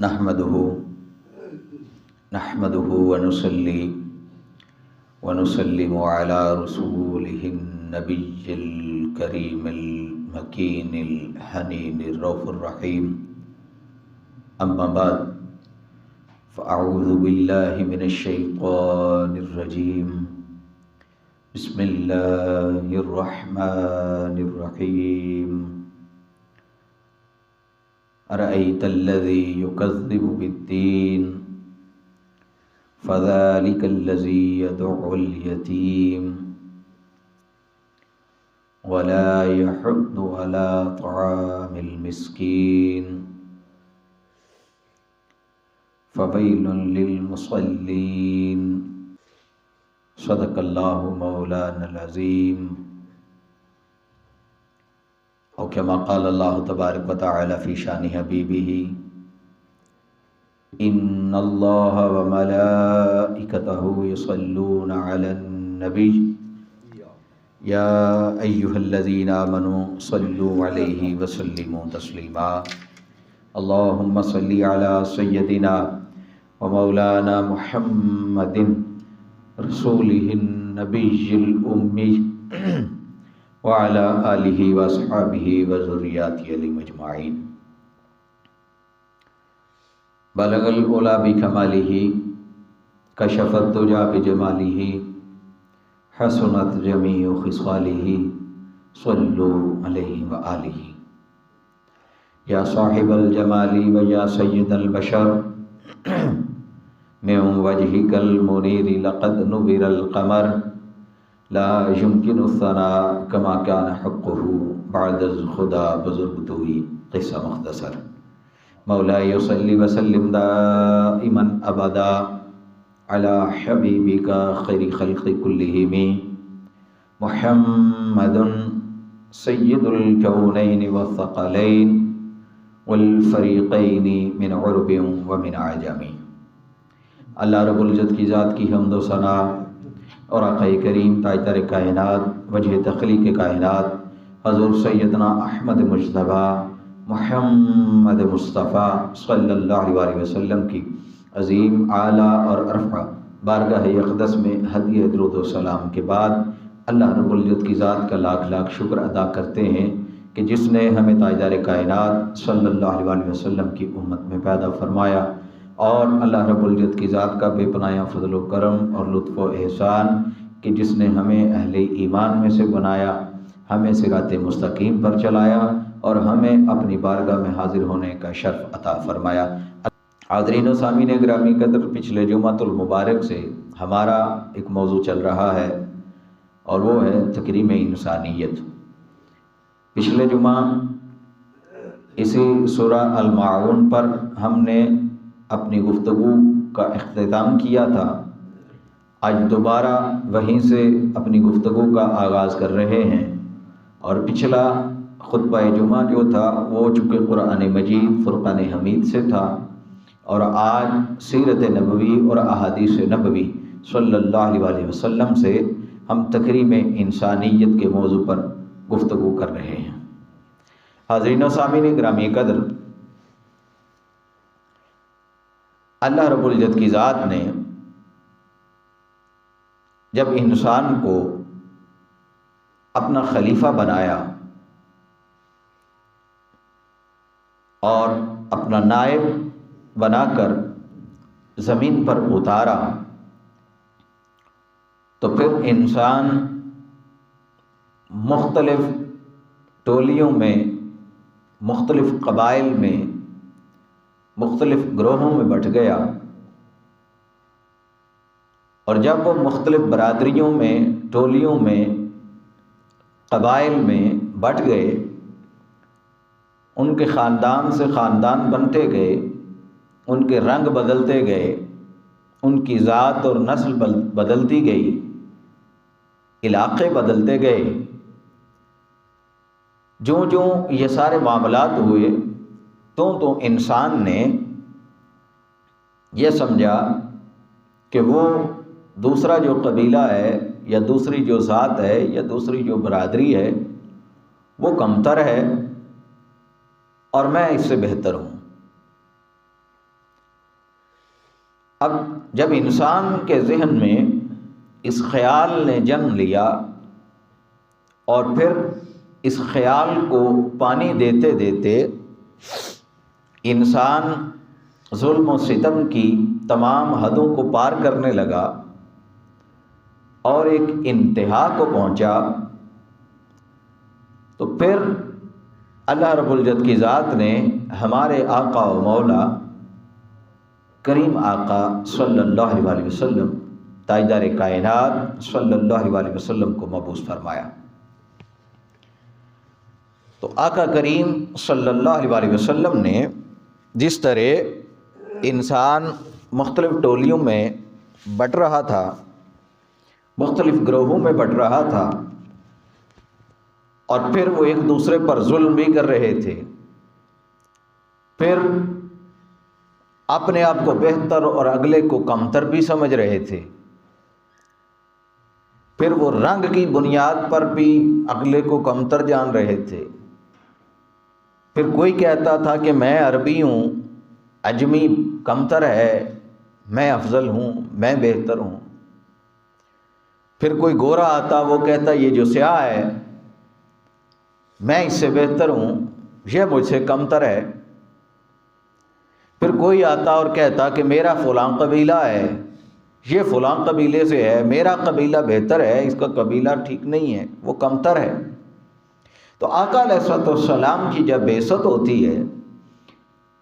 نحمده ونسلم على رسوله النبي الكريم المكين الحنين الرؤوف الرحيم. أما بعد فأعوذ بالله من الشيطان الرجيم. بسم الله الرحمن الرحيم. أرأيت الذي يكذب بالدين فذلك الذي يدع اليتيم ولا يحض على طعام المسكين فويل للمصلين. صدق الله مولانا العظيم. أو كما قال الله تبارك وتعالى في شأن حبيبه إن الله وملائكته يصلون على النبي يا أيها الذين آمنوا صلوا عليه وسلموا تسليما. اللهم صل على سيدنا ومولانا محمد رسوله النبي الأمي وعلى آلہ واصحابہ وذریاتہ اجمعین. بلغ العلا بکمالہ کشف الدجی بجمالہ حسنت جمیع خصالہ صلوا علیہ وآلہ. یا صاحب الجمال و یا سید البشر من وجہک المنیر لقد نور القمر لا يمكن الثناء كما كان حقه بعد الخدا بزرگتوی. قصہ مختصر. مولاي صلی وسلم دائما ابدا على حبیبک خیر خلق كلهم محمد سید الکونین والثقلین والفریقین من عرب ومن عجم. اللہ رب العزت کی ذات کی حمد و ثنا اور آقا کریم تاجدار کائنات وجہ تخلیق کائنات حضور سیدنا احمد مجتبیٰ محمد مصطفیٰ صلی اللہ علیہ وسلم کی عظیم اعلیٰ اور ارفع بارگاہ اقدس میں ہدیہ درود و سلام کے بعد اللہ رب العزت کی ذات کا لاکھ لاکھ شکر ادا کرتے ہیں کہ جس نے ہمیں تاجدار کائنات صلی اللہ علیہ وسلم کی امت میں پیدا فرمایا، اور اللہ رب العزت کی ذات کا بے پناہ فضل و کرم اور لطف و احسان کہ جس نے ہمیں اہل ایمان میں سے بنایا، ہمیں صراط مستقیم پر چلایا اور ہمیں اپنی بارگاہ میں حاضر ہونے کا شرف عطا فرمایا. حاضرین و سامعین گرامی قدر، پچھلے جمعۃ المبارک سے ہمارا ایک موضوع چل رہا ہے اور وہ ہے تکریم انسانیت. پچھلے جمعہ اسی سورہ الماعون پر ہم نے اپنی گفتگو کا اختتام کیا تھا. آج دوبارہ وہیں سے اپنی گفتگو کا آغاز کر رہے ہیں، اور پچھلا خطبہ جمعہ جو تھا وہ چونکہ قرآن مجید فرقان حمید سے تھا، اور آج سیرت نبوی اور احادیث نبوی صلی اللہ علیہ وسلم سے ہم تکریم انسانیت کے موضوع پر گفتگو کر رہے ہیں. حاضرین و سامعین گرامی قدر، اللہ رب العزت کی ذات نے جب انسان کو اپنا خلیفہ بنایا اور اپنا نائب بنا کر زمین پر اتارا، تو پھر انسان مختلف ٹولیوں میں، مختلف قبائل میں، مختلف گروہوں میں بٹ گیا. اور جب وہ مختلف برادریوں میں، ٹولیوں میں، قبائل میں بٹ گئے، ان کے خاندان سے خاندان بنتے گئے، ان کے رنگ بدلتے گئے، ان کی ذات اور نسل بدلتی گئی، علاقے بدلتے گئے. جوں جوں یہ سارے معاملات ہوئے تو انسان نے یہ سمجھا کہ وہ دوسرا جو قبیلہ ہے یا دوسری جو ذات ہے یا دوسری جو برادری ہے وہ کمتر ہے اور میں اس سے بہتر ہوں. اب جب انسان کے ذہن میں اس خیال نے جنم لیا اور پھر اس خیال کو پانی دیتے دیتے انسان ظلم و ستم کی تمام حدوں کو پار کرنے لگا اور ایک انتہا کو پہنچا، تو پھر اللہ رب العزت کی ذات نے ہمارے آقا و مولا کریم آقا صلی اللہ علیہ وسلم، تاجدار کائنات صلی اللہ علیہ وسلم کو مبعوث فرمایا۔ تو آقا کریم صلی اللہ علیہ وسلم نے جس طرح انسان مختلف ٹولیوں میں بٹ رہا تھا، مختلف گروہوں میں بٹ رہا تھا، اور پھر وہ ایک دوسرے پر ظلم بھی کر رہے تھے، پھر اپنے آپ کو بہتر اور اگلے کو کمتر بھی سمجھ رہے تھے، پھر وہ رنگ کی بنیاد پر بھی اگلے کو کمتر جان رہے تھے، پھر کوئی کہتا تھا کہ میں عربی ہوں، عجمی کمتر ہے، میں افضل ہوں، میں بہتر ہوں، پھر کوئی گورا آتا وہ کہتا یہ جو سیاہ ہے میں اس سے بہتر ہوں، یہ مجھ سے کمتر ہے، پھر کوئی آتا اور کہتا کہ میرا فلاں قبیلہ ہے، یہ فلاں قبیلے سے ہے، میرا قبیلہ بہتر ہے، اس کا قبیلہ ٹھیک نہیں ہے، وہ کمتر ہے۔ تو آقا علیہ الصلوۃ والسلام کی جب بعثت ہوتی ہے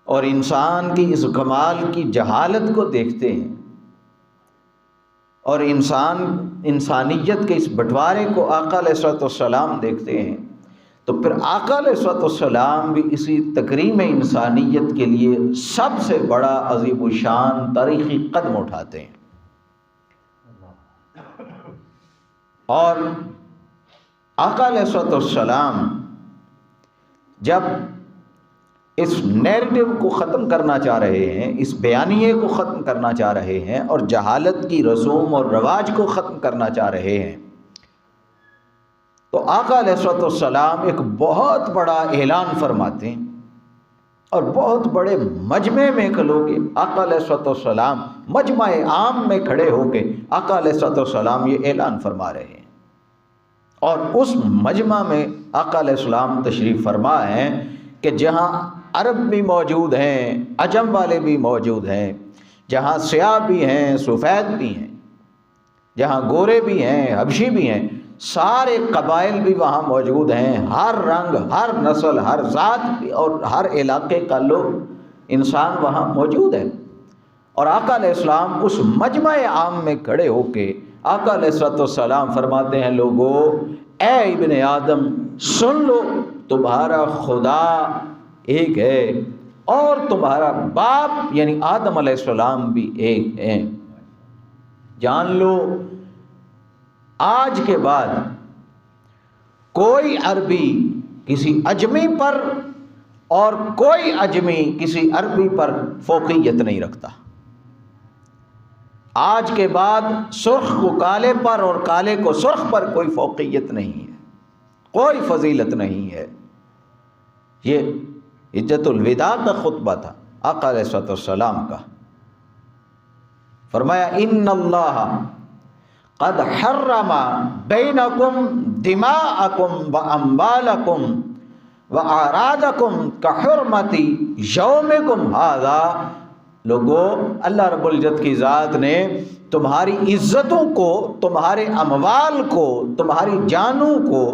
اور انسان کی اس کمال کی جہالت کو دیکھتے ہیں اور انسانیت کے اس بٹوارے کو آقا علیہ الصلوۃ والسلام دیکھتے ہیں، تو پھر آقا علیہ الصلوۃ والسلام بھی اسی تکریم انسانیت کے لیے سب سے بڑا عظیم الشان تاریخی قدم اٹھاتے ہیں۔ اور آقا علیہ الصلوۃ والسلام جب اس نیریٹو کو ختم کرنا چاہ رہے ہیں، اس بیانیے کو ختم کرنا چاہ رہے ہیں اور جہالت کی رسوم اور رواج کو ختم کرنا چاہ رہے ہیں، تو آقا علیہ الصلوۃ والسلام ایک بہت بڑا اعلان فرماتے ہیں اور بہت بڑے مجمع میں کھلو کے آقا علیہ الصلوۃ والسلام مجمع عام میں کھڑے ہو کے آقا علیہ الصلوۃ والسلام یہ اعلان فرما رہے ہیں، اور اس مجمع میں آقا علیہ السلام تشریف فرما ہیں کہ جہاں عرب بھی موجود ہیں، عجم والے بھی موجود ہیں، جہاں سیاہ بھی ہیں، سفید بھی ہیں، جہاں گورے بھی ہیں، حبشی بھی ہیں، سارے قبائل بھی وہاں موجود ہیں، ہر رنگ، ہر نسل، ہر ذات اور ہر علاقے کا لوگ انسان وہاں موجود ہے۔ اور آقا علیہ السلام اس مجمع عام میں کھڑے ہو کے آقا علیہ الصلوۃ والسلام فرماتے ہیں، لوگو اے ابن آدم سن لو، تمہارا خدا ایک ہے اور تمہارا باپ یعنی آدم علیہ السلام بھی ایک ہے، جان لو آج کے بعد کوئی عربی کسی اجمی پر اور کوئی اجمی کسی عربی پر فوقیت نہیں رکھتا، آج کے بعد سرخ کو کالے پر اور کالے کو سرخ پر کوئی فوقیت نہیں ہے، کوئی فضیلت نہیں ہے۔ یہ حجۃ الوداع کا خطبہ تھا آقا علیہ الصلوۃ والسلام کا۔ فرمایا ان اللہ قد حرم بینکم دماءکم واموالکم واعراضکم کحرمت یومکم ھذا، لوگو اللہ رب العزت کی ذات نے تمہاری عزتوں کو، تمہارے اموال کو، تمہاری جانوں کو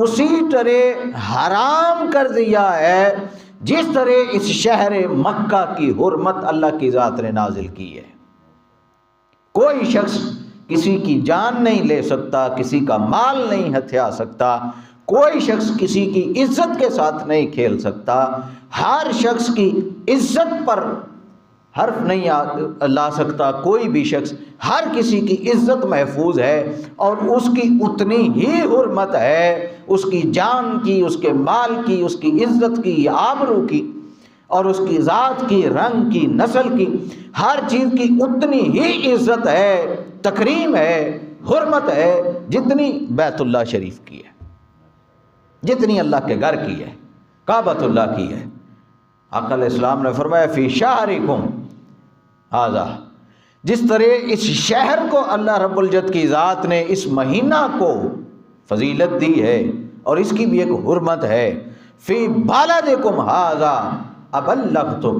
اسی طرح حرام کر دیا ہے جس طرح اس شہر مکہ کی حرمت اللہ کی ذات نے نازل کی ہے۔ کوئی شخص کسی کی جان نہیں لے سکتا، کسی کا مال نہیں ہتھیا سکتا، کوئی شخص کسی کی عزت کے ساتھ نہیں کھیل سکتا، ہر شخص کی عزت پر حرف نہیں لا سکتا، کوئی بھی شخص، ہر کسی کی عزت محفوظ ہے اور اس کی اتنی ہی حرمت ہے، اس کی جان کی، اس کے مال کی، اس کی عزت کی، آبرو کی اور اس کی ذات کی، رنگ کی، نسل کی، ہر چیز کی اتنی ہی عزت ہے، تکریم ہے، حرمت ہے جتنی بیت اللہ شریف کی ہے، جتنی اللہ کے گھر کی ہے، کعبۃ اللہ کی ہے۔ آقا علیہ السلام نے فرمایا فی شہرکم ھذا، جس طرح اس شہر کو اللہ رب العزت کی ذات نے اس مہینہ کو فضیلت دی ہے اور اس کی بھی ایک حرمت ہے، فی بلدکم ھذا ابلغتم،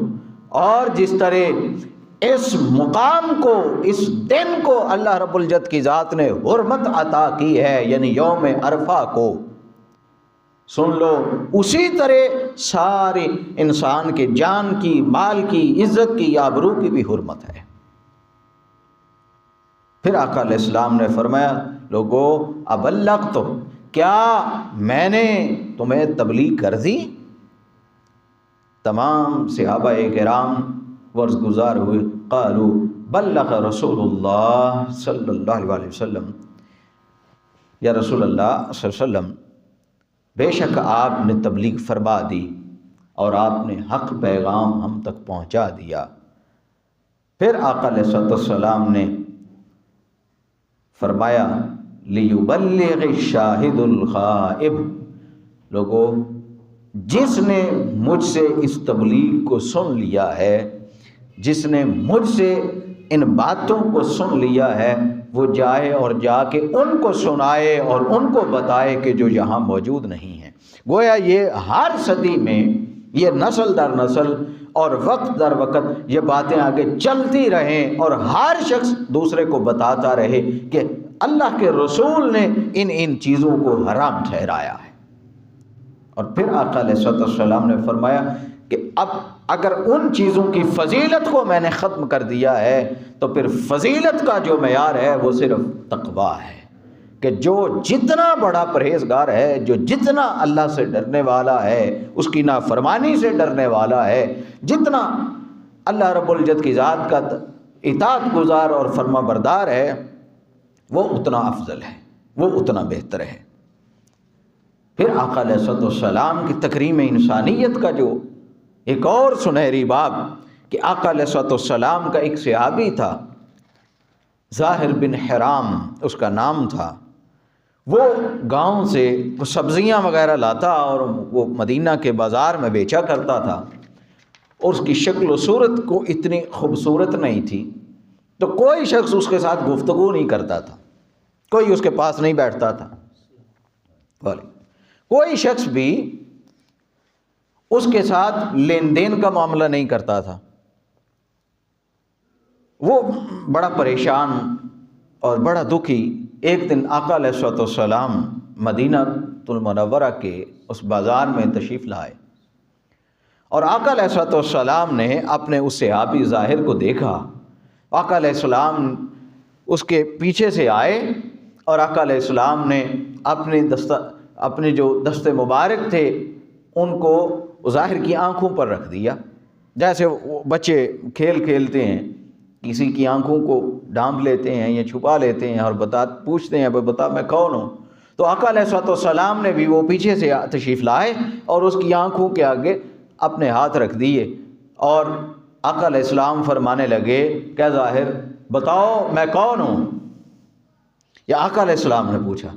اور جس طرح اس مقام کو، اس دن کو اللہ رب العزت کی ذات نے حرمت عطا کی ہے، یعنی یوم عرفہ کو، سن لو، اسی طرح سارے انسان کے جان کی، مال کی، عزت کی، آبرو کی بھی حرمت ہے۔ پھر آقا علیہ السلام نے فرمایا، لوگو ابلغتم، کیا میں نے تمہیں تبلیغ کر دی؟ تمام صحابہ کرام ورز گزار ہوئے، قالوا بلغ رسول اللہ صلی اللہ علیہ وسلم، یا رسول اللہ صلی اللہ علیہ وسلم، بے شک آپ نے تبلیغ فرما دی اور آپ نے حق پیغام ہم تک پہنچا دیا۔ پھر آقا علیہ السلام نے فرمایا، لیبلغ الشاہد الغائب، لوگو جس نے مجھ سے اس تبلیغ کو سن لیا ہے، جس نے مجھ سے ان باتوں کو سن لیا ہے، وہ جائے اور جا کے ان کو سنائے اور ان کو بتائے کہ جو یہاں موجود نہیں ہیں۔ گویا یہ ہر صدی میں، یہ نسل در نسل اور وقت در وقت یہ باتیں آگے چلتی رہیں اور ہر شخص دوسرے کو بتاتا رہے کہ اللہ کے رسول نے ان چیزوں کو حرام ٹھہرایا ہے۔ اور پھر آقا علیہ السلام نے فرمایا کہ اب اگر ان چیزوں کی فضیلت کو میں نے ختم کر دیا ہے تو پھر فضیلت کا جو معیار ہے وہ صرف تقویٰ ہے، کہ جو جتنا بڑا پرہیزگار ہے، جو جتنا اللہ سے ڈرنے والا ہے، اس کی نافرمانی سے ڈرنے والا ہے، جتنا اللہ رب العزت کی ذات کا اطاعت گزار اور فرما بردار ہے، وہ اتنا افضل ہے، وہ اتنا بہتر ہے۔ پھر آقا علیہ السلام کی تکریم انسانیت کا جو ایک اور سنہری باب، کہ آقا علیہ السلام کا ایک صحابی تھا، ظاہر بن حرام اس کا نام تھا، وہ گاؤں سے سبزیاں وغیرہ لاتا اور وہ مدینہ کے بازار میں بیچا کرتا تھا، اور اس کی شکل و صورت کو اتنی خوبصورت نہیں تھی تو کوئی شخص اس کے ساتھ گفتگو نہیں کرتا تھا، کوئی اس کے پاس نہیں بیٹھتا تھا، کوئی شخص بھی اس کے ساتھ لین دین کا معاملہ نہیں کرتا تھا۔ وہ بڑا پریشان اور بڑا دکھی ایک دن آقا علیہ السلام مدینہ المنورہ کے اس بازار میں تشریف لائے، اور آقا علیہ السلام نے اپنے اس صحابی ظاہر کو دیکھا۔ آقا علیہ السلام اس کے پیچھے سے آئے اور آقا علیہ السلام نے اپنے جو دست مبارک تھے ان کو ظاہر کی آنکھوں پر رکھ دیا، جیسے وہ بچے کھیل کھیلتے ہیں، کسی کی آنکھوں کو ڈھانپ لیتے ہیں یا چھپا لیتے ہیں اور پوچھتے ہیں بتا میں کون ہوں۔ تو آقا علیہ السلام نے بھی وہ پیچھے سے تشریف لائے اور اس کی آنکھوں کے آگے اپنے ہاتھ رکھ دیے، اور آقا علیہ السلام فرمانے لگے کہ ظاہر بتاؤ میں کون ہوں؟ یا آقا علیہ السلام نے پوچھا،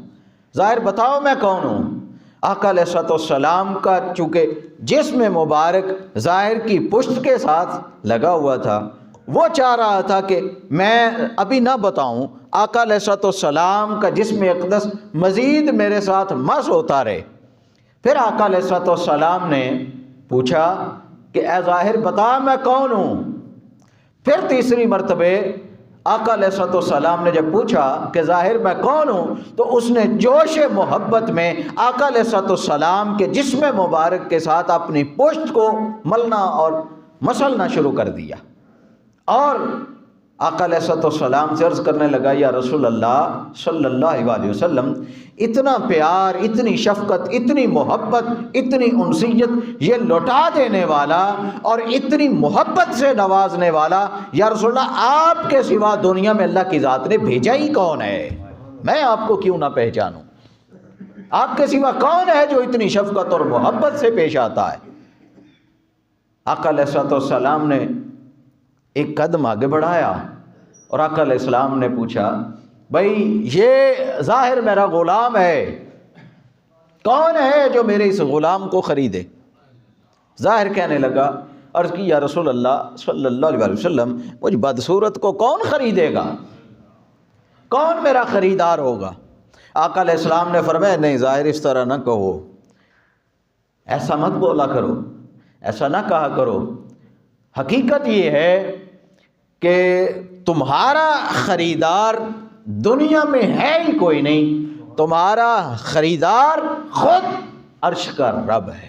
ظاہر بتاؤ میں کون ہوں؟ آقا علیہ السلام کا چونکہ جسم مبارک ظاہر کی پشت کے ساتھ لگا ہوا تھا، وہ چاہ رہا تھا کہ میں ابھی نہ بتاؤں، آقا علیہ السلام کا جسم اقدس مزید میرے ساتھ مس ہوتا رہے۔ پھر آقا علیہ السلام نے پوچھا کہ اے ظاہر بتا میں کون ہوں؟ پھر تیسری مرتبہ آقا علیہ السلام نے جب پوچھا کہ ظاہر میں کون ہوں، تو اس نے جوش محبت میں آقا علیہ السلام کے جسم مبارک کے ساتھ اپنی پشت کو ملنا اور مسلنا شروع کر دیا، اور آقا علیہ السلام سے عرض کرنے لگا، یا رسول اللہ صلی اللہ علیہ وسلم، اتنا پیار، اتنی شفقت، اتنی محبت، اتنی انسیت یہ لوٹا دینے والا اور اتنی محبت سے نوازنے والا، یا رسول اللہ آپ کے سوا دنیا میں اللہ کی ذات نے بھیجا ہی کون ہے؟ میں آپ کو کیوں نہ پہچانوں؟ آپ کے سوا کون ہے جو اتنی شفقت اور محبت سے پیش آتا ہے؟ آقا علیہ السلام نے ایک قدم آگے بڑھایا اور آقا علیہ السلام نے پوچھا، بھائی یہ ظاہر میرا غلام ہے، کون ہے جو میرے اس غلام کو خریدے؟ ظاہر کہنے لگا، عرض کی یا رسول اللہ صلی اللہ علیہ وسلم مجھ بدصورت کو کون خریدے گا، کون میرا خریدار ہوگا؟ آقا علیہ السلام نے فرمایا نہیں ظاہر اس طرح نہ کہو، ایسا مت بولا کرو، ایسا نہ کہا کرو، حقیقت یہ ہے کہ تمہارا خریدار دنیا میں ہے ہی کوئی نہیں، تمہارا خریدار خود عرش کا رب ہے،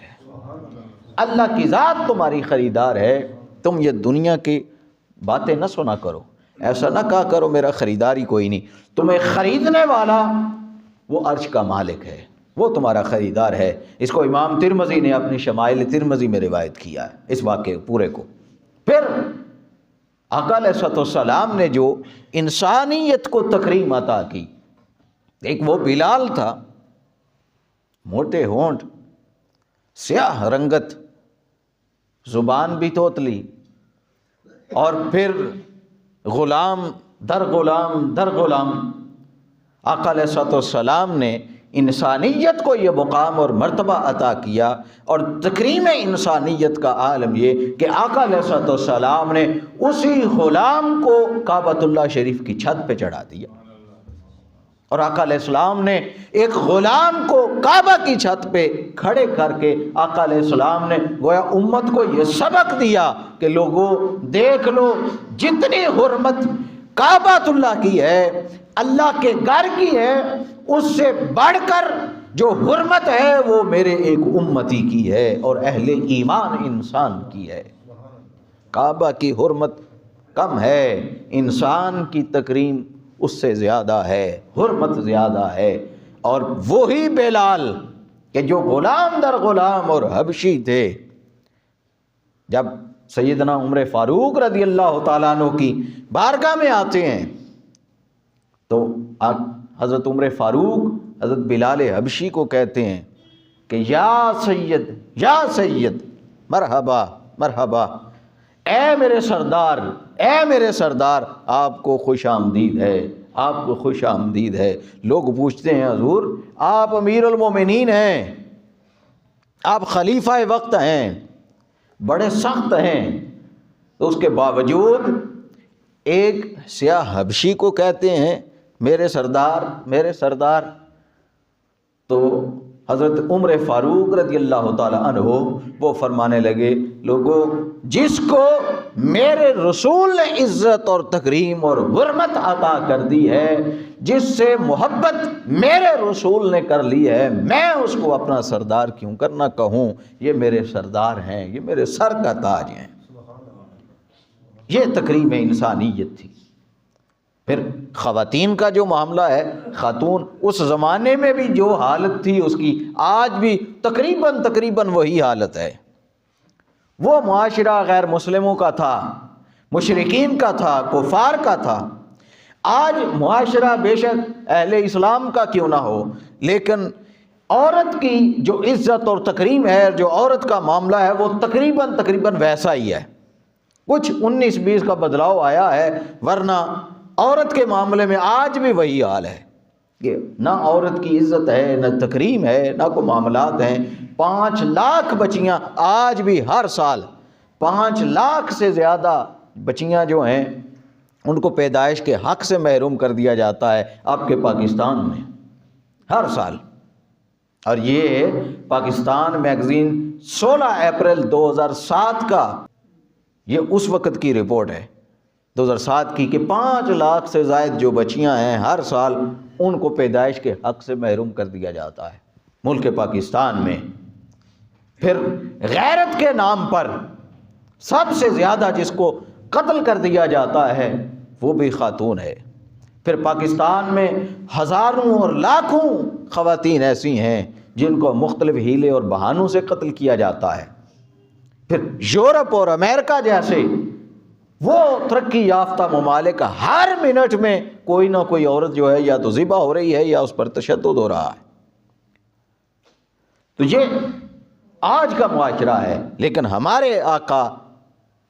اللہ کی ذات تمہاری خریدار ہے، تم یہ دنیا کی باتیں نہ سنا کرو، ایسا نہ کہا کرو میرا خریدار ہی کوئی نہیں، تمہیں خریدنے والا وہ عرش کا مالک ہے، وہ تمہارا خریدار ہے۔ اس کو امام ترمذی نے اپنی شمائل ترمذی میں روایت کیا ہے اس واقعے پورے کو۔ پھر آقا علیہ السلام نے جو انسانیت کو تکریم عطا کی، ایک وہ بلال تھا، موٹے ہونٹ، سیاہ رنگت، زبان بھی توتلی، اور پھر غلام در غلام در غلام، آقا علیہ السلام نے انسانیت کو یہ مقام اور مرتبہ عطا کیا، اور تکریم انسانیت کا عالم یہ کہ آقا علیہ السلام نے اسی غلام کو کعبۃ اللہ شریف کی چھت پہ چڑھا دیا، اور آقا علیہ السلام نے ایک غلام کو کعبہ کی چھت پہ کھڑے کر کے آقا علیہ السلام نے گویا امت کو یہ سبق دیا کہ لوگوں دیکھ لو، جتنی حرمت کعبۃ اللہ کی ہے، اللہ کے گھر کی ہے، اس سے بڑھ کر جو حرمت ہے وہ میرے ایک امتی کی ہے اور اہل ایمان انسان کی ہے۔ کعبہ کی حرمت کم ہے، انسان کی تکریم اس سے زیادہ ہے، حرمت زیادہ ہے۔ اور وہی بلال کہ جو غلام در غلام اور حبشی تھے، جب سیدنا عمر فاروق رضی اللہ تعالیٰ عنہ کی بارگاہ میں آتے ہیں تو حضرت عمر فاروق حضرت بلال حبشی کو کہتے ہیں کہ یا سید مرحبا مرحبا، اے میرے سردار، اے میرے سردار، آپ کو خوش آمدید ہے، آپ کو خوش آمدید ہے۔ لوگ پوچھتے ہیں حضور آپ امیر المومنین ہیں، آپ خلیفہ وقت ہیں، بڑے سخت ہیں، تو اس کے باوجود ایک سیاہ حبشی کو کہتے ہیں میرے سردار میرے سردار۔ تو حضرت عمر فاروق رضی اللہ تعالی عنہ وہ فرمانے لگے لوگوں جس کو میرے رسول نے عزت اور تکریم اور حرمت عطا کر دی ہے، جس سے محبت میرے رسول نے کر لی ہے، میں اس کو اپنا سردار کیوں کرنا کہوں؟ یہ میرے سردار ہیں، یہ میرے سر کا تاج ہیں۔ یہ تکریم انسانیت تھی۔ پھر خواتین کا جو معاملہ ہے، خاتون اس زمانے میں بھی جو حالت تھی اس کی آج بھی تقریباً وہی حالت ہے۔ وہ معاشرہ غیر مسلموں کا تھا، مشرکین کا تھا، کفار کا تھا۔ آج معاشرہ بے شک اہل اسلام کا کیوں نہ ہو، لیکن عورت کی جو عزت اور تکریم ہے، جو عورت کا معاملہ ہے، وہ تقریباً ویسا ہی ہے۔ کچھ 19-20 کا بدلاؤ آیا ہے، ورنہ عورت کے معاملے میں آج بھی وہی حال ہے کہ نہ عورت کی عزت ہے، نہ تکریم ہے، نہ کوئی معاملات ہیں۔ 5 لاکھ بچیاں آج بھی ہر سال 5 لاکھ سے زیادہ بچیاں جو ہیں ان کو پیدائش کے حق سے محروم کر دیا جاتا ہے آپ کے پاکستان میں ہر سال۔ اور یہ پاکستان میگزین 16 اپریل 2007 کا یہ اس وقت کی رپورٹ ہے 2007 کی کہ 5 لاکھ سے زائد جو بچیاں ہیں ہر سال ان کو پیدائش کے حق سے محروم کر دیا جاتا ہے ملک پاکستان میں۔ پھر غیرت کے نام پر سب سے زیادہ جس کو قتل کر دیا جاتا ہے وہ بھی خاتون ہے۔ پھر پاکستان میں ہزاروں اور لاکھوں خواتین ایسی ہیں جن کو مختلف ہیلے اور بہانوں سے قتل کیا جاتا ہے۔ پھر یورپ اور امریکہ جیسے وہ ترقی یافتہ ممالک ہر منٹ میں کوئی نہ کوئی عورت جو ہے یا تو ذبح ہو رہی ہے یا اس پر تشدد ہو رہا ہے۔ تو یہ آج کا معاشرہ ہے، لیکن ہمارے آقا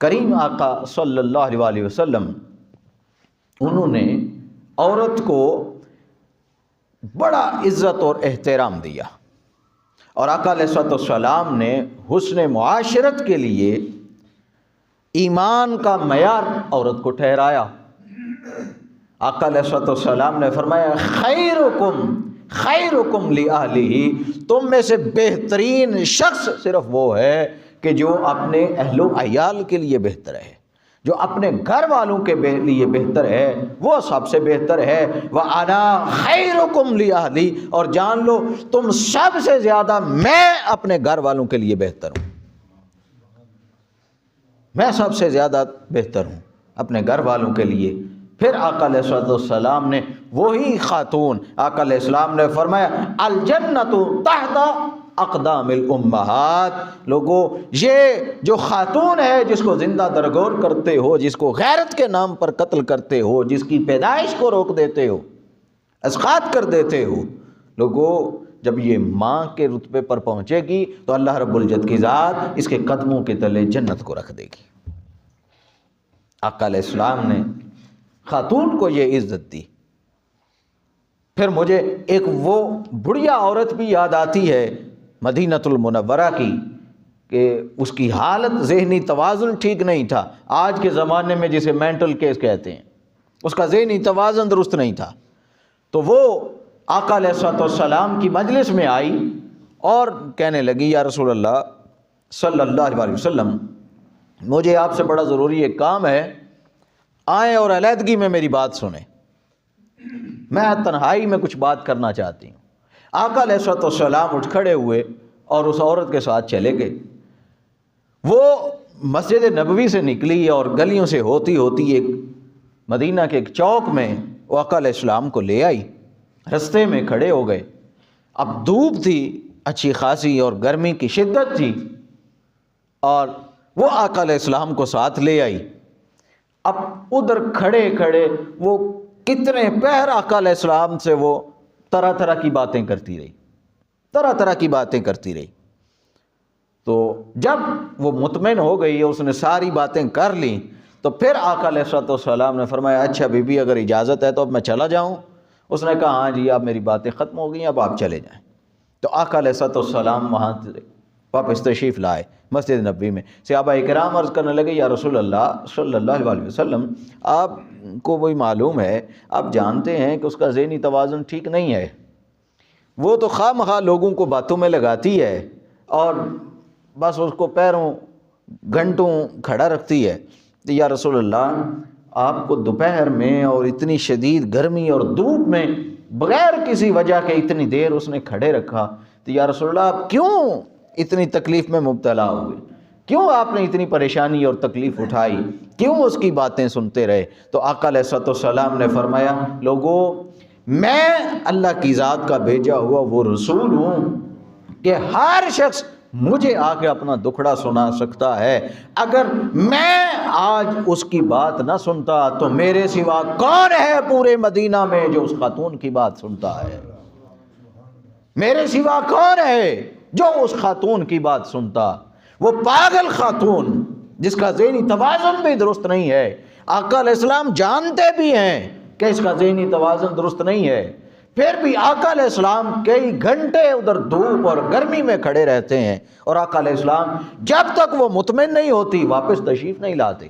کریم آقا صلی اللہ علیہ وسلم انہوں نے عورت کو بڑا عزت اور احترام دیا، اور آقا علیہ السلام نے حسن معاشرت کے لیے ایمان کا معیار عورت کو ٹھہرایا۔ آقا علیہ الصلوۃ والسلام نے فرمایا خیرکم لأہلہ، تم میں سے بہترین شخص صرف وہ ہے کہ جو اپنے اہل و عیال کے لیے بہتر ہے، جو اپنے گھر والوں کے لیے بہتر ہے، وہ سب سے بہتر ہے۔ وَأَنَا خَيْرُكُمْ لِأَهْلِي، اور جان لو تم سب سے زیادہ میں اپنے گھر والوں کے لیے بہتر ہوں، میں سب سے زیادہ بہتر ہوں اپنے گھر والوں کے لیے۔ پھر آقا علیہ الصلوۃ والسلام نے وہی خاتون، آقا علیہ السلام نے فرمایا الجنۃ تحت اقدام الامہات، لوگو یہ جو خاتون ہے جس کو زندہ درگور کرتے ہو، جس کو غیرت کے نام پر قتل کرتے ہو، جس کی پیدائش کو روک دیتے ہو، اسقاط کر دیتے ہو، لوگو جب یہ ماں کے رتبے پر پہنچے گی تو اللہ رب العزت کی ذات اس کے قدموں کے تلے جنت کو رکھ دے گی۔ آقا علیہ السلام نے خاتون کو یہ عزت دی۔ پھر مجھے ایک وہ بڑھیا عورت بھی یاد آتی ہے مدینۃ المنورہ کی، کہ اس کی حالت ذہنی توازن ٹھیک نہیں تھا، آج کے زمانے میں جسے مینٹل کیس کہتے ہیں، اس کا ذہنی توازن درست نہیں تھا۔ تو وہ آقا علیہ الصلوۃ والسلام کی مجلس میں آئی اور کہنے لگی یا رسول اللہ صلی اللہ علیہ وسلم، مجھے آپ سے بڑا ضروری ایک کام ہے، آئیں اور علیحدگی میں میری بات سنیں، میں تنہائی میں کچھ بات کرنا چاہتی ہوں۔ آقا علیہ الصلوۃ والسلام اٹھ کھڑے ہوئے اور اس عورت کے ساتھ چلے گئے۔ وہ مسجد نبوی سے نکلی اور گلیوں سے ہوتی ہوتی ایک مدینہ کے ایک چوک میں وہ آقا علیہ السلام کو لے آئی، رستے میں کھڑے ہو گئے۔ اب دھوپ تھی اچھی خاصی اور گرمی کی شدت تھی، اور وہ آقا علیہ السلام کو ساتھ لے آئی۔ اب ادھر کھڑے کھڑے وہ کتنے پہر آقا علیہ السلام سے وہ طرح طرح کی باتیں کرتی رہی، طرح طرح کی باتیں کرتی رہی۔ تو جب وہ مطمئن ہو گئی، اس نے ساری باتیں کر لیں، تو پھر آقا علیہ الصلوۃ والسلام نے فرمایا اچھا بی بی اگر اجازت ہے تو اب میں چلا جاؤں؟ اس نے کہا ہاں جی اب میری باتیں ختم ہو گئی، اب آپ چلے جائیں۔ تو آقا علیہ الصلوۃ والسلام وہاں سے واپس تشریف لائے مسجد نبوی میں۔ صحابہ کرام عرض کرنے لگے یا رسول اللہ صلی اللہ علیہ وسلم، آپ کو وہی معلوم ہے، آپ جانتے ہیں کہ اس کا ذہنی توازن ٹھیک نہیں ہے، وہ تو خواہ مخواہ لوگوں کو باتوں میں لگاتی ہے اور بس اس کو پیروں گھنٹوں کھڑا رکھتی ہے۔ تو یا رسول اللہ آپ کو دوپہر میں اور اتنی شدید گرمی اور دھوپ میں بغیر کسی وجہ کے اتنی دیر اس نے کھڑے رکھا، تو یا رسول اللہ آپ کیوں اتنی تکلیف میں مبتلا ہوئے، کیوں آپ نے اتنی پریشانی اور تکلیف اٹھائی، کیوں اس کی باتیں سنتے رہے؟ تو آقا علیہ الصلوۃ والسلام نے فرمایا لوگو میں اللہ کی ذات کا بھیجا ہوا وہ رسول ہوں کہ ہر شخص مجھے آ کے اپنا دکھڑا سنا سکتا ہے، اگر میں آج اس کی بات نہ سنتا تو میرے سوا کون ہے پورے مدینہ میں جو اس خاتون کی بات سنتا ہے؟ میرے سوا کون ہے جو اس خاتون کی بات سنتا؟ وہ پاگل خاتون جس کا ذہنی توازن بھی درست نہیں ہے، آقا علیہ السلام جانتے بھی ہیں کہ اس کا ذہنی توازن درست نہیں ہے، پھر بھی آقا علیہ السلام کئی گھنٹے ادھر دھوپ اور گرمی میں کھڑے رہتے ہیں، اور آقا علیہ السلام جب تک وہ مطمئن نہیں ہوتی واپس تشریف نہیں لاتے۔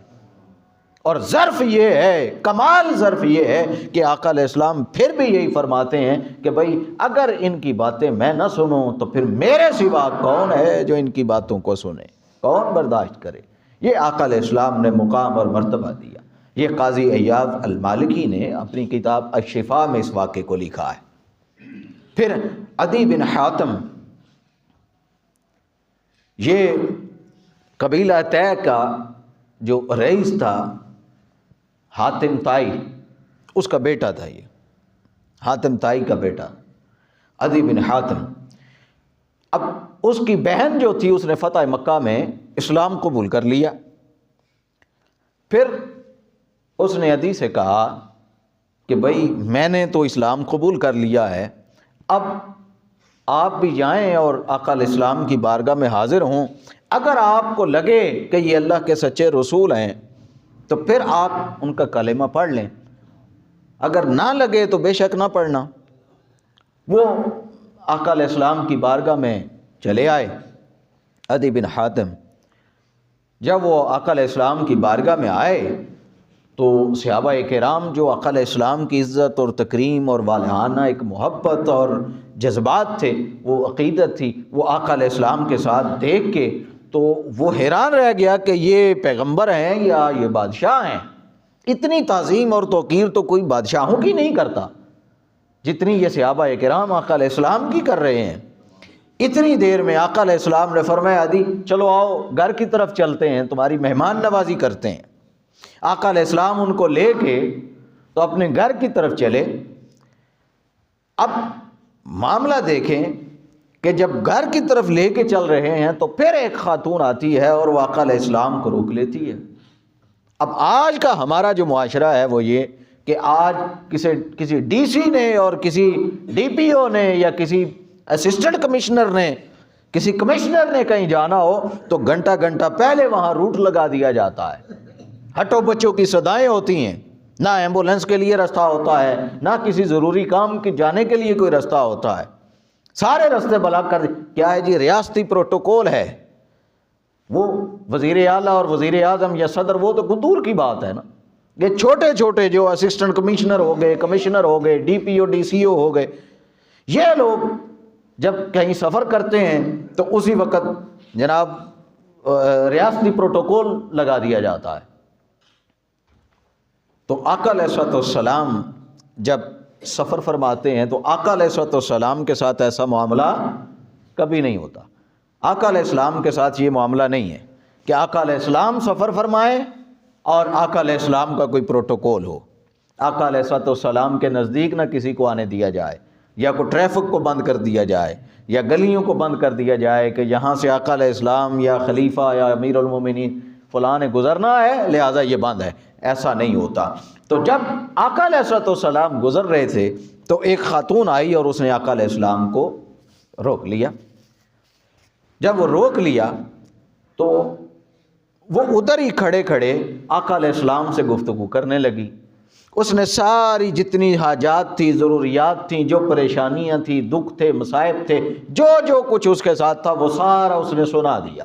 اور ظرف یہ ہے، کمال ظرف یہ ہے کہ آقا علیہ السلام پھر بھی یہی فرماتے ہیں کہ بھائی اگر ان کی باتیں میں نہ سنوں تو پھر میرے سوا کون ہے جو ان کی باتوں کو سنے، کون برداشت کرے؟ یہ آقا علیہ السلام نے مقام اور مرتبہ دیا۔ یہ قاضی ایاز المالکی نے اپنی کتاب الشفاء میں اس واقعے کو لکھا ہے۔ پھر عدی بن حاتم، یہ قبیلہ طے کا جو رئیس تھا، حاتم طائی، اس کا بیٹا تھا، یہ حاتم طائی کا بیٹا عدی بن حاتم۔ اب اس کی بہن جو تھی اس نے فتح مکہ میں اسلام قبول کر لیا۔ پھر اس نے عدی سے کہا کہ بھائی میں نے تو اسلام قبول کر لیا ہے، اب آپ بھی جائیں اور آقا علیہ السلام کی بارگاہ میں حاضر ہوں، اگر آپ کو لگے کہ یہ اللہ کے سچے رسول ہیں تو پھر آپ ان کا کلمہ پڑھ لیں، اگر نہ لگے تو بے شک نہ پڑھنا۔ وہ آقا علیہ السلام کی بارگاہ میں چلے آئے عدی بن حاتم، جب وہ آقا علیہ السلام کی بارگاہ میں آئے تو صحابہ کرام جو آقا علیہ السلام کی عزت اور تکریم اور والہانہ ایک محبت اور جذبات تھے، وہ عقیدت تھی، وہ آقا علیہ السلام کے ساتھ دیکھ کے تو وہ حیران رہ گیا کہ یہ پیغمبر ہیں یا یہ بادشاہ ہیں۔ اتنی تعظیم اور توقیر تو کوئی بادشاہوں کی نہیں کرتا جتنی یہ صحابہ کرام آقا علیہ السلام کی کر رہے ہیں۔ اتنی دیر میں آقا علیہ السلام نے فرمایا عدی چلو آؤ گھر کی طرف چلتے ہیں، تمہاری مہمان نوازی کرتے ہیں۔ آقا علیہ السلام ان کو لے کے تو اپنے گھر کی طرف چلے۔ اب معاملہ دیکھیں کہ جب گھر کی طرف لے کے چل رہے ہیں تو پھر ایک خاتون آتی ہے اور وہ آقا علیہ السلام کو روک لیتی ہے۔ اب آج کا ہمارا جو معاشرہ ہے وہ یہ کہ آج کسی ڈی سی نے اور کسی ڈی پی او نے یا کسی اسسٹنٹ کمشنر نے، کسی کمشنر نے کہیں جانا ہو تو گھنٹہ پہلے وہاں روٹ لگا دیا جاتا ہے۔ ہٹو بچوں کی صدائیں ہوتی ہیں، نہ ایمبولینس کے لیے رستہ ہوتا ہے، نہ کسی ضروری کام کے جانے کے لیے کوئی رستہ ہوتا ہے، سارے راستے بلاک کر کیا ہے جی ریاستی پروٹوکول ہے۔ وہ وزیر اعلیٰ اور وزیر اعظم یا صدر وہ تو دور کی بات ہے نا، یہ چھوٹے چھوٹے جو اسسٹنٹ کمشنر ہو گئے، کمشنر ہو گئے، D P O D C او ہو گئے، یہ لوگ جب کہیں سفر کرتے ہیں تو اسی وقت جناب ریاستی پروٹوکول لگا دیا جاتا ہے۔ تو آقا علیہ السلام جب سفر فرماتے ہیں تو آقا علیہ السلام کے ساتھ ایسا معاملہ کبھی نہیں ہوتا۔ آقا علیہ السلام کے ساتھ یہ معاملہ نہیں ہے کہ آقا علیہ السلام سفر فرمائے اور آقا علیہ السلام کا کوئی پروٹوکول ہو۔ آقا علیہ السلام کے نزدیک نہ کسی کو آنے دیا جائے، یا کوئی ٹریفک کو بند کر دیا جائے، یا گلیوں کو بند کر دیا جائے کہ یہاں سے آقا علیہ السلام یا خلیفہ یا امیر المومنین فلاں نے گزرنا ہے لہٰذا یہ بند ہے، ایسا نہیں ہوتا۔ تو جب آقا علیہ السلام گزر رہے تھے تو ایک خاتون آئی اور اس نے آقا علیہ السلام کو روک لیا۔ جب وہ روک لیا تو وہ ادھر ہی کھڑے کھڑے آقا علیہ السلام سے گفتگو کرنے لگی۔ اس نے ساری جتنی حاجات تھی، ضروریات تھیں، جو پریشانیاں تھیں، دکھ تھے، مصائب تھے، جو کچھ اس کے ساتھ تھا وہ سارا اس نے سنا دیا،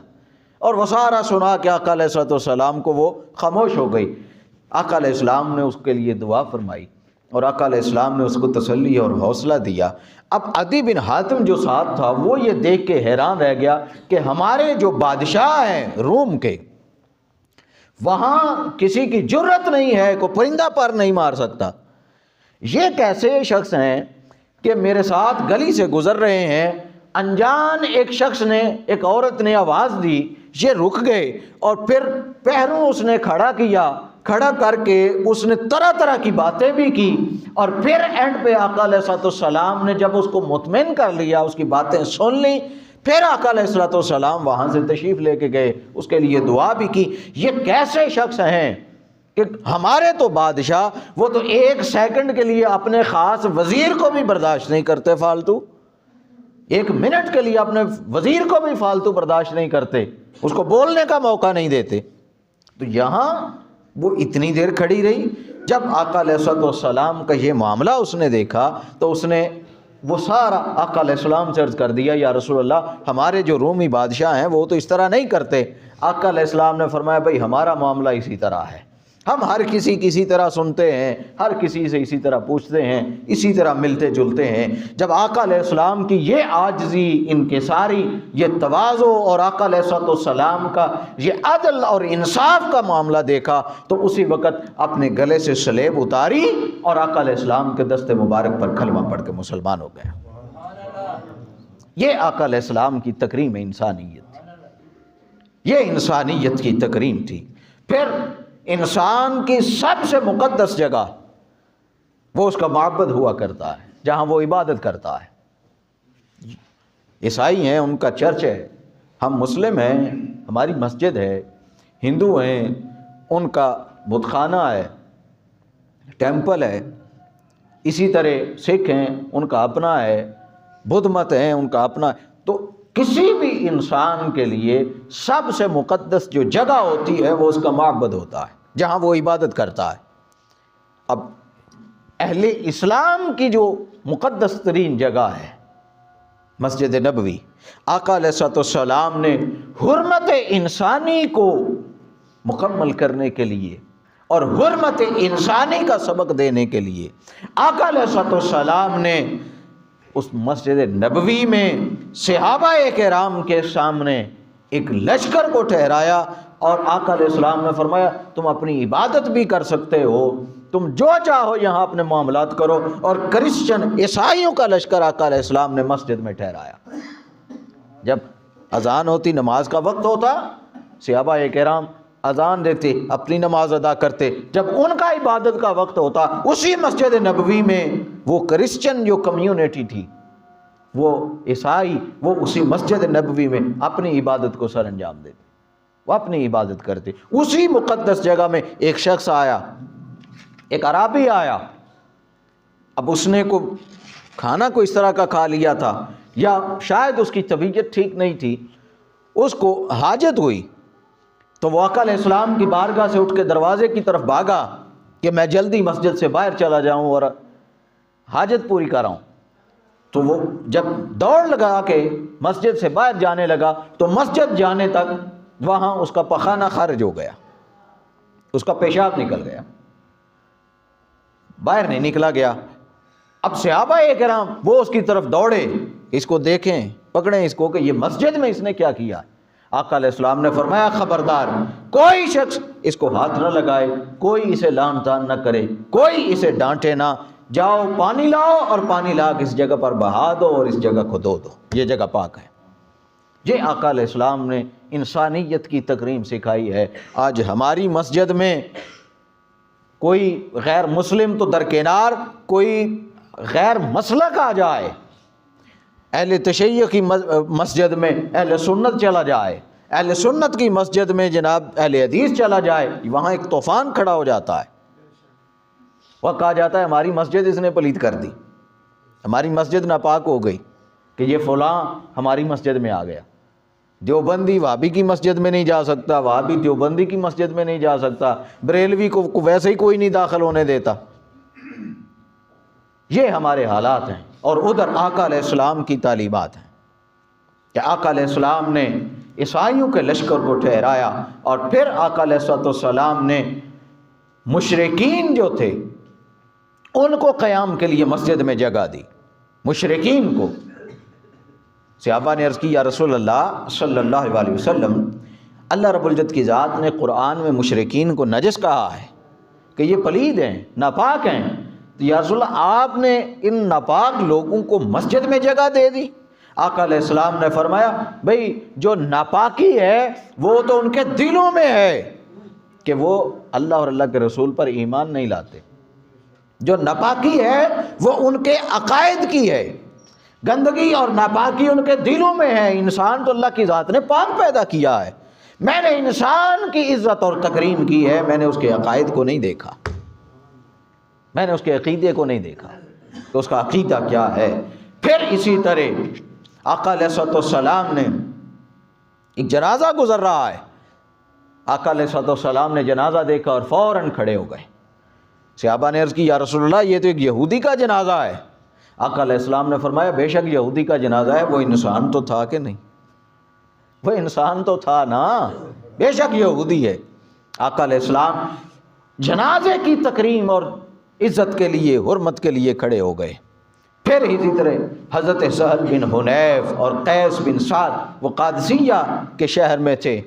اور وہ سارا سنا کہ آقا علیہ السلام کو وہ خاموش ہو گئی۔ آقا علیہ السلام نے اس کے لیے دعا فرمائی اور آقا علیہ السلام نے اس کو تسلی اور حوصلہ دیا۔ اب عدی بن حاتم جو ساتھ تھا وہ یہ دیکھ کے حیران رہ گیا کہ ہمارے جو بادشاہ ہیں روم کے، وہاں کسی کی جرت نہیں ہے، کوئی پرندہ پر نہیں مار سکتا، یہ کیسے شخص ہیں کہ میرے ساتھ گلی سے گزر رہے ہیں، انجان ایک شخص نے، ایک عورت نے آواز دی، یہ رک گئے اور پھر پیروں اس نے کھڑا کر کے اس نے طرح طرح کی باتیں بھی کی، اور پھر اینڈ پہ آقا علیہ السلام نے جب اس کو مطمئن کر لیا، اس کی باتیں سن لی، پھر آقا علیہ السلام وہاں سے تشریف لے کے گئے، اس کے لیے دعا بھی کی۔ یہ کیسے شخص ہیں کہ ہمارے تو بادشاہ وہ تو ایک سیکنڈ کے لیے اپنے خاص وزیر کو بھی برداشت نہیں کرتے، فالتو ایک منٹ کے لیے اپنے وزیر کو بھی فالتو برداشت نہیں کرتے، اس کو بولنے کا موقع نہیں دیتے۔ تو یہاں وہ اتنی دیر کھڑی رہی۔ جب آقا علیہ السلام کا یہ معاملہ اس نے دیکھا تو اس نے وہ سارا آقا علیہ السلام سے عرض کر دیا، یا رسول اللہ ہمارے جو رومی بادشاہ ہیں وہ تو اس طرح نہیں کرتے۔ آقا علیہ السلام نے فرمایا بھائی ہمارا معاملہ اسی طرح ہے، ہم ہر کسی طرح سنتے ہیں، ہر کسی سے اسی طرح پوچھتے ہیں، اسی طرح ملتے جلتے ہیں۔ جب آقا علیہ السلام کی یہ عاجزی، انکساری، یہ تواضع اور آقا علیہ السلام کا یہ عدل اور انصاف کا معاملہ دیکھا تو اسی وقت اپنے گلے سے سلیب اتاری اور آقا علیہ السلام کے دست مبارک پر کلمہ پڑھ کے مسلمان ہو گئے۔ یہ آقا علیہ السلام کی تکریم انسانیت تھی، یہ انسانیت کی تکریم تھی۔ پھر انسان کی سب سے مقدس جگہ وہ اس کا معبد ہوا کرتا ہے، جہاں وہ عبادت کرتا ہے۔ عیسائی ہیں ان کا چرچ ہے، ہم مسلم ہیں ہماری مسجد ہے، ہندو ہیں ان کا بت خانہ ہے، ٹیمپل ہے، اسی طرح سکھ ہیں ان کا اپنا ہے، بدھ مت ہیں ان کا اپنا ہے۔ تو کسی بھی انسان کے لیے سب سے مقدس جو جگہ ہوتی ہے وہ اس کا معبد ہوتا ہے، جہاں وہ عبادت کرتا ہے۔ اب اہل اسلام کی جو مقدس ترین جگہ ہے مسجد نبوی، آقا علیہ السلام نے حرمت انسانی کو مکمل کرنے کے لیے اور حرمت انسانی کا سبق دینے کے لیے آقا علیہ الصلوۃ والسلام نے اس مسجد نبوی میں صحابہ کرام کے سامنے ایک لشکر کو ٹھہرایا، اور آقا علیہ السلام نے فرمایا تم اپنی عبادت بھی کر سکتے ہو، تم جو چاہو یہاں اپنے معاملات کرو، اور کرسچن عیسائیوں کا لشکر آقا علیہ السلام نے مسجد میں ٹھہرایا۔ جب اذان ہوتی، نماز کا وقت ہوتا، صحابہ کرام اذان دیتے، اپنی نماز ادا کرتے، جب ان کا عبادت کا وقت ہوتا اسی مسجد نبوی میں وہ کرسچن جو کمیونٹی تھی، وہ عیسائی، وہ اسی مسجد نبوی میں اپنی عبادت کو سر انجام دیتے، وہ اپنی عبادت کرتے۔ اسی مقدس جگہ میں ایک شخص آیا، ایک عرابی آیا، اب اس نے کھانا کو اس طرح کا کھا لیا تھا، یا شاید اس کی طبیعت ٹھیک نہیں تھی، اس کو حاجت ہوئی، تو وہ آقا علیہ السلام کی بارگاہ سے اٹھ کے دروازے کی طرف بھاگا کہ میں جلدی مسجد سے باہر چلا جاؤں اور حاجت پوری کراؤں۔ تو وہ جب دوڑ لگا کے مسجد سے باہر جانے لگا تو مسجد جانے تک وہاں اس کا پخانہ خارج ہو گیا، اس کا پیشاب نکل گیا، باہر نہیں نکلا گیا۔ اب صحابہ کرام وہ اس کی طرف دوڑے، اس کو دیکھیں، پکڑیں اس کو کہ یہ مسجد میں اس نے کیا کیا۔ آقا علیہ السلام نے فرمایا خبردار، کوئی شخص اس کو ہاتھ نہ لگائے، کوئی اسے لان تان نہ کرے، کوئی اسے ڈانٹے نہ، جاؤ پانی لاؤ اور پانی لا کے اس جگہ پر بہا دو اور اس جگہ کو دھو دو، یہ جگہ پاک ہے۔ یہ آقا علیہ السلام نے انسانیت کی تکریم سکھائی ہے۔ آج ہماری مسجد میں کوئی غیر مسلم تو درکنار، کوئی غیر مسلک آ جائے، اہل تشیع کی مسجد میں اہل سنت چلا جائے، اہل سنت کی مسجد میں جناب اہل حدیث چلا جائے، وہاں ایک طوفان کھڑا ہو جاتا ہے، وہ کہا جاتا ہے ہماری مسجد اس نے پلید کر دی، ہماری مسجد ناپاک ہو گئی کہ یہ فلاں ہماری مسجد میں آ گیا۔ دیوبندی وہابی کی مسجد میں نہیں جا سکتا، وہابی دیوبندی کی مسجد میں نہیں جا سکتا، بریلوی کو ویسے ہی کوئی نہیں داخل ہونے دیتا۔ یہ ہمارے حالات ہیں، اور ادھر آقا علیہ السلام کی تعلیمات ہیں کہ آقا علیہ السلام نے عیسائیوں کے لشکر کو ٹھہرایا، اور پھر آقا علیہ السلام نے مشرکین جو تھے ان کو قیام کے لیے مسجد میں جگہ دی۔ مشرکین کو صحابہ نے عرض کی یا رسول اللہ صلی اللہ علیہ وسلم، اللہ رب العزت کی ذات نے قرآن میں مشرکین کو نجس کہا ہے کہ یہ پلید ہیں، ناپاک ہیں، تو یا رسول اللہ آپ نے ان ناپاک لوگوں کو مسجد میں جگہ دے دی؟ آقا علیہ السلام نے فرمایا بھئی جو ناپاکی ہے وہ تو ان کے دلوں میں ہے کہ وہ اللہ اور اللہ کے رسول پر ایمان نہیں لاتے، جو ناپاکی ہے وہ ان کے عقائد کی ہے، گندگی اور ناپاکی ان کے دلوں میں ہے۔ انسان تو اللہ کی ذات نے پاک پیدا کیا ہے، میں نے انسان کی عزت اور تکریم کی ہے، میں نے اس کے عقائد کو نہیں دیکھا، میں نے اس کے عقیدے کو نہیں دیکھا کہ اس کا عقیدہ کیا ہے۔ پھر اسی طرح آقا علیہ السلام نے ایک جنازہ گزر رہا ہے، آقا علیہ السلام نے جنازہ دیکھا اور فوراً کھڑے ہو گئے۔ صحابہ نے عرض کی یا رسول اللہ یہ تو ایک یہودی کا جنازہ ہے۔ آقا علیہ السلام نے فرمایا بے شک یہودی کا جنازہ ہے، وہ انسان تو تھا کہ نہیں؟ وہ انسان تو تھا نا، بے شک یہودی ہے۔ آقا علیہ السلام جنازے کی تکریم اور عزت کے لیے، حرمت کے لیے کھڑے ہو گئے۔ پھر اسی طرح حضرت سہل بن حنیف اور قیس بن سعد، وہ قادسیہ کے شہر میں تھے،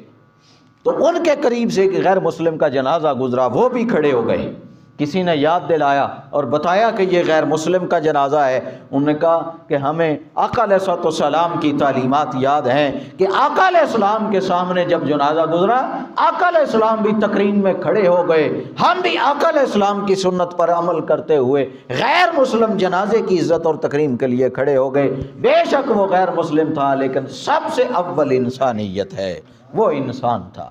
تو ان کے قریب سے ایک غیر مسلم کا جنازہ گزرا، وہ بھی کھڑے ہو گئے۔ کسی نے یاد دلایا اور بتایا کہ یہ غیر مسلم کا جنازہ ہے۔ انہوں نے کہا کہ ہمیں آقا علیہ السلام کی تعلیمات یاد ہیں کہ آقا علیہ السلام کے سامنے جب جنازہ گزرا آقا علیہ السلام بھی تقریم میں کھڑے ہو گئے، ہم بھی آقا علیہ السلام کی سنت پر عمل کرتے ہوئے غیر مسلم جنازے کی عزت اور تکریم کے لیے کھڑے ہو گئے۔ بے شک وہ غیر مسلم تھا لیکن سب سے اول انسانیت ہے، وہ انسان تھا،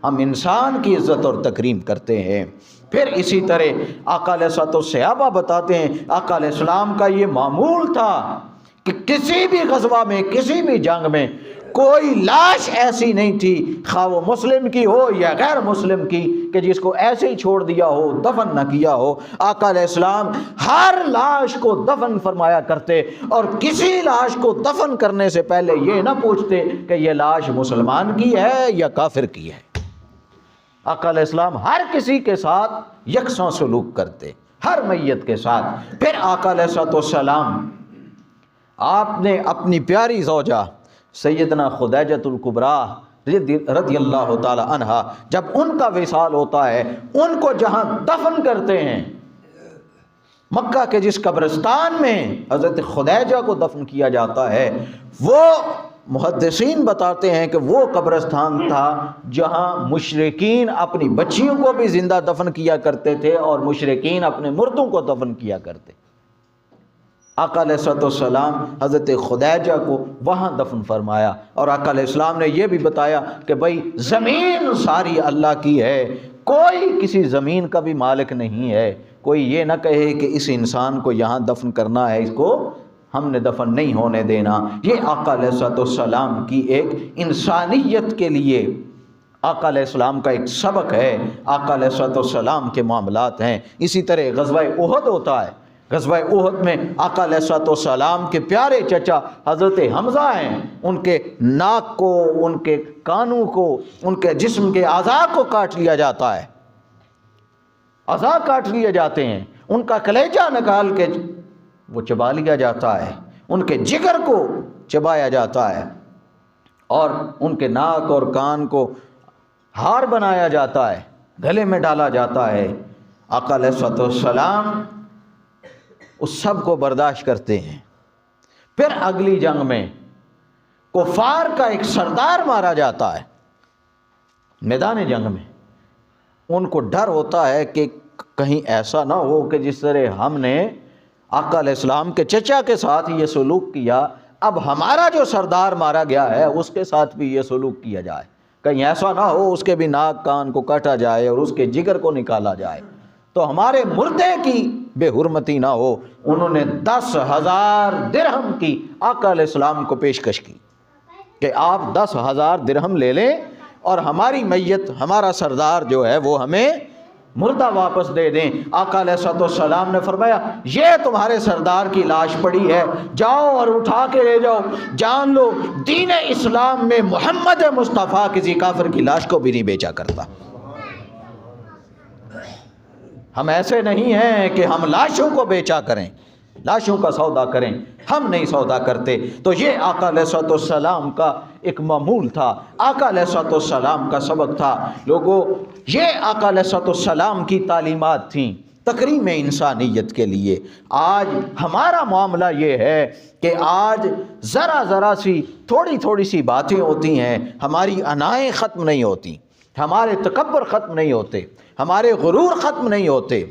ہم انسان کی عزت اور تکریم کرتے ہیں۔ پھر اسی طرح آقا علیہ الصحابہ بتاتے ہیں آقا علیہ السلام کا یہ معمول تھا کہ کسی بھی غزوہ میں، کسی بھی جنگ میں کوئی لاش ایسی نہیں تھی، خواہ وہ مسلم کی ہو یا غیر مسلم کی، کہ جس کو ایسے ہی چھوڑ دیا ہو، دفن نہ کیا ہو۔ آقا علیہ السلام ہر لاش کو دفن فرمایا کرتے، اور کسی لاش کو دفن کرنے سے پہلے یہ نہ پوچھتے کہ یہ لاش مسلمان کی ہے یا کافر کی ہے۔ آقا علیہ السلام ہر کسی کے ساتھ یکساں سلوک کرتے، ہر میت کے ساتھ۔ پھر آقا علیہ السلام آپ نے اپنی پیاری زوجہ سیدنا خدیجۃ الکبریٰ رضی اللہ تعالی عنہا، جب ان کا وصال ہوتا ہے، ان کو جہاں دفن کرتے ہیں، مکہ کے جس قبرستان میں حضرت خدیجہ کو دفن کیا جاتا ہے، وہ محدثین بتاتے ہیں کہ وہ قبرستان تھا جہاں مشرکین اپنی بچیوں کو بھی زندہ دفن کیا کرتے تھے اور مشرکین اپنے مردوں کو دفن کیا کرتے۔ آقا علیہ السلام حضرت خدیجہ کو وہاں دفن فرمایا، اور آقا علیہ السلام نے یہ بھی بتایا کہ بھائی زمین ساری اللہ کی ہے، کوئی کسی زمین کا بھی مالک نہیں ہے، کوئی یہ نہ کہے کہ اس انسان کو یہاں دفن کرنا ہے، اس کو ہم نے دفن نہیں ہونے دینا۔ یہ آقا علیہ السلام کی ایک انسانیت کے لیے آقا علیہ السلام کا ایک سبق ہے، آقا علیہ السلام کے معاملات ہیں۔ اسی طرح غزوہ احد ہوتا ہے، غزوہ احد میں آقا علیہ السلام کے پیارے چچا حضرت حمزہ ہیں، ان کے ناک کو، ان کے کانوں کو، ان کے جسم کے اعضاء کو کاٹ لیا جاتا ہے، اعضاء کاٹ لیے جاتے ہیں، ان کا کلیجہ نکال کے وہ چبا لیا جاتا ہے، ان کے جگر کو چبایا جاتا ہے، اور ان کے ناک اور کان کو ہار بنایا جاتا ہے، گلے میں ڈالا جاتا ہے۔ آقا علیہ السلام اس سب کو برداشت کرتے ہیں۔ پھر اگلی جنگ میں کفار کا ایک سردار مارا جاتا ہے، میدان جنگ میں ان کو ڈر ہوتا ہے کہ کہیں ایسا نہ ہو کہ جس طرح ہم نے آقا علیہ السلام کے چچا کے ساتھ یہ سلوک کیا، اب ہمارا جو سردار مارا گیا ہے اس کے ساتھ بھی یہ سلوک کیا جائے، کہیں ایسا نہ ہو اس کے بھی ناک کان کو کاٹا جائے اور اس کے جگر کو نکالا جائے، تو ہمارے مردے کی بے حرمتی نہ ہو۔ انہوں نے 10,000 درہم کی آقا علیہ السلام کو پیشکش کی کہ آپ 10,000 درہم لے لیں اور ہماری میت، ہمارا سردار جو ہے وہ ہمیں مردہ واپس دے دیں۔ آقا علیہ السلام نے فرمایا یہ تمہارے سردار کی لاش پڑی ہے، جاؤ اور اٹھا کے لے جاؤ، جان لو دین اسلام میں محمد مصطفیٰ کسی کافر کی لاش کو بھی نہیں بیچا کرتا۔ ہم ایسے نہیں ہیں کہ ہم لاشوں کو بیچا کریں، لاشوں کا سودا کریں، ہم نہیں سودا کرتے۔ تو یہ آقا علیہ السلام کا ایک معمول تھا، آقا علیہ السلام کا سبق تھا۔ لوگوں، یہ آقا علیہ السلام کی تعلیمات تھیں تکریم انسانیت کے لیے۔ آج ہمارا معاملہ یہ ہے کہ آج ذرا سی تھوڑی سی باتیں ہوتی ہیں، ہماری انائیں ختم نہیں ہوتی، ہمارے تکبر ختم نہیں ہوتے، ہمارے غرور ختم نہیں ہوتے،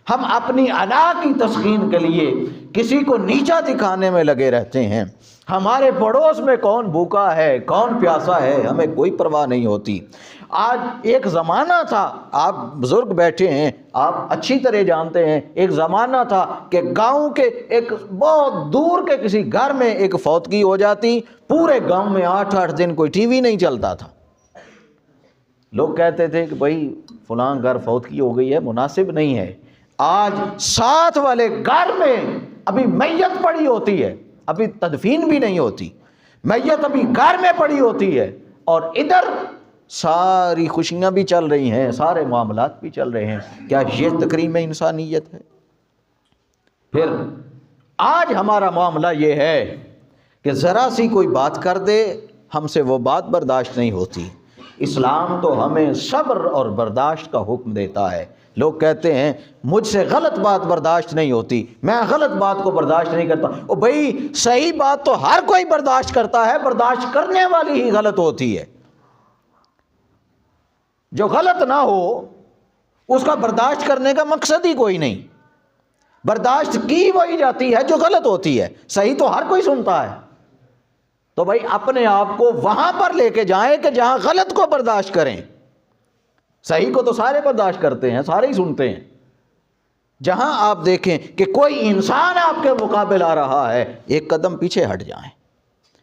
ہم اپنی انا کی تسکین کے لیے کسی کو نیچا دکھانے میں لگے رہتے ہیں۔ ہمارے پڑوس میں کون بھوکا ہے، کون پیاسا ہے، ہمیں کوئی پرواہ نہیں ہوتی۔ آج ایک زمانہ تھا، آپ بزرگ بیٹھے ہیں، آپ اچھی طرح جانتے ہیں، ایک زمانہ تھا کہ گاؤں کے ایک بہت دور کے کسی گھر میں ایک فوتگی ہو جاتی، پورے گاؤں میں 8 دن کوئی ٹی وی نہیں چلتا تھا۔ لوگ کہتے تھے کہ بھائی فلاں گھر فوتگی ہو گئی ہے، مناسب نہیں ہے۔ آج ساتھ والے گھر میں ابھی میت پڑی ہوتی ہے، ابھی تدفین بھی نہیں ہوتی، میت ابھی گھر میں پڑی ہوتی ہے، اور ادھر ساری خوشیاں بھی چل رہی ہیں، سارے معاملات بھی چل رہے ہیں۔ کیا یہ تکریم انسانیت ہے؟ پھر آج ہمارا معاملہ یہ ہے کہ ذرا سی کوئی بات کر دے، ہم سے وہ بات برداشت نہیں ہوتی۔ اسلام تو ہمیں صبر اور برداشت کا حکم دیتا ہے۔ لوگ کہتے ہیں مجھ سے غلط بات برداشت نہیں ہوتی، میں غلط بات کو برداشت نہیں کرتا۔ او بھائی صحیح بات تو ہر کوئی برداشت کرتا ہے، برداشت کرنے والی ہی غلط ہوتی ہے۔ جو غلط نہ ہو اس کا برداشت کرنے کا مقصد ہی کوئی نہیں، برداشت کی وہی جاتی ہے جو غلط ہوتی ہے، صحیح تو ہر کوئی سنتا ہے۔ تو بھائی اپنے آپ کو وہاں پر لے کے جائیں کہ جہاں غلط کو برداشت کریں، صحیح کو تو سارے برداشت کرتے ہیں، سارے ہی سنتے ہیں۔ جہاں آپ دیکھیں کہ کوئی انسان آپ کے مقابل آ رہا ہے، ایک قدم پیچھے ہٹ جائیں۔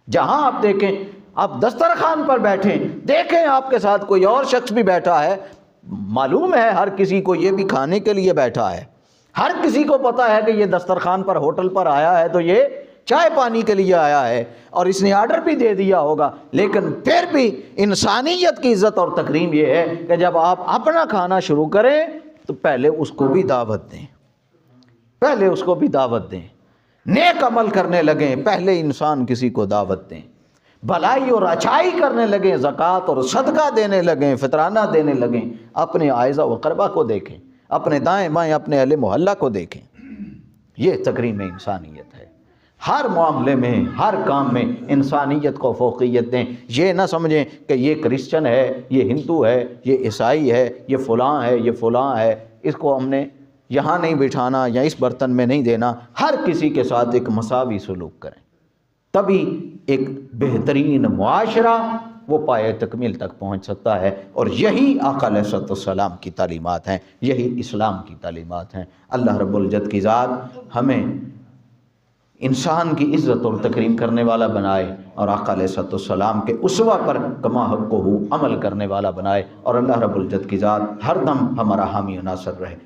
جہاں آپ دیکھیں، آپ دسترخوان پر بیٹھیں، دیکھیں آپ کے ساتھ کوئی اور شخص بھی بیٹھا ہے، معلوم ہے ہر کسی کو یہ بھی کھانے کے لیے بیٹھا ہے، ہر کسی کو پتا ہے کہ یہ دسترخوان پر ہوٹل پر آیا ہے تو یہ چائے پانی کے لیے آیا ہے اور اس نے آرڈر بھی دے دیا ہوگا، لیکن پھر بھی انسانیت کی عزت اور تکریم یہ ہے کہ جب آپ اپنا کھانا شروع کریں تو پہلے اس کو بھی دعوت دیں، پہلے اس کو بھی دعوت دیں، نیک عمل کرنے لگیں پہلے انسان کسی کو دعوت دیں، بھلائی اور اچھائی کرنے لگیں، زکوٰۃ اور صدقہ دینے لگیں، فطرانہ دینے لگیں، اپنے اعزہ و اقربا کو دیکھیں، اپنے دائیں بائیں اپنے اہل محلہ کو دیکھیں۔ یہ تکریم انسانیت ہے۔ ہر معاملے میں، ہر کام میں انسانیت کو فوقیت دیں۔ یہ نہ سمجھیں کہ یہ کرسچن ہے، یہ ہندو ہے، یہ عیسائی ہے، یہ فلاں ہے، یہ فلاں ہے، اس کو ہم نے یہاں نہیں بٹھانا یا اس برتن میں نہیں دینا۔ ہر کسی کے ساتھ ایک مساوی سلوک کریں، تبھی ایک بہترین معاشرہ وہ پائے تکمیل تک پہنچ سکتا ہے، اور یہی آقا علیہ الصلوۃ والسلام کی تعلیمات ہیں، یہی اسلام کی تعلیمات ہیں۔ اللہ رب العزت کی ذات ہمیں انسان کی عزت اور تکریم کرنے والا بنائے، اور آقا علیہ الصلوۃ والسلام کے اسوہ پر کما حقہ عمل کرنے والا بنائے، اور اللہ رب العزت کی ذات ہر دم ہمارا حامی و ناصر رہے۔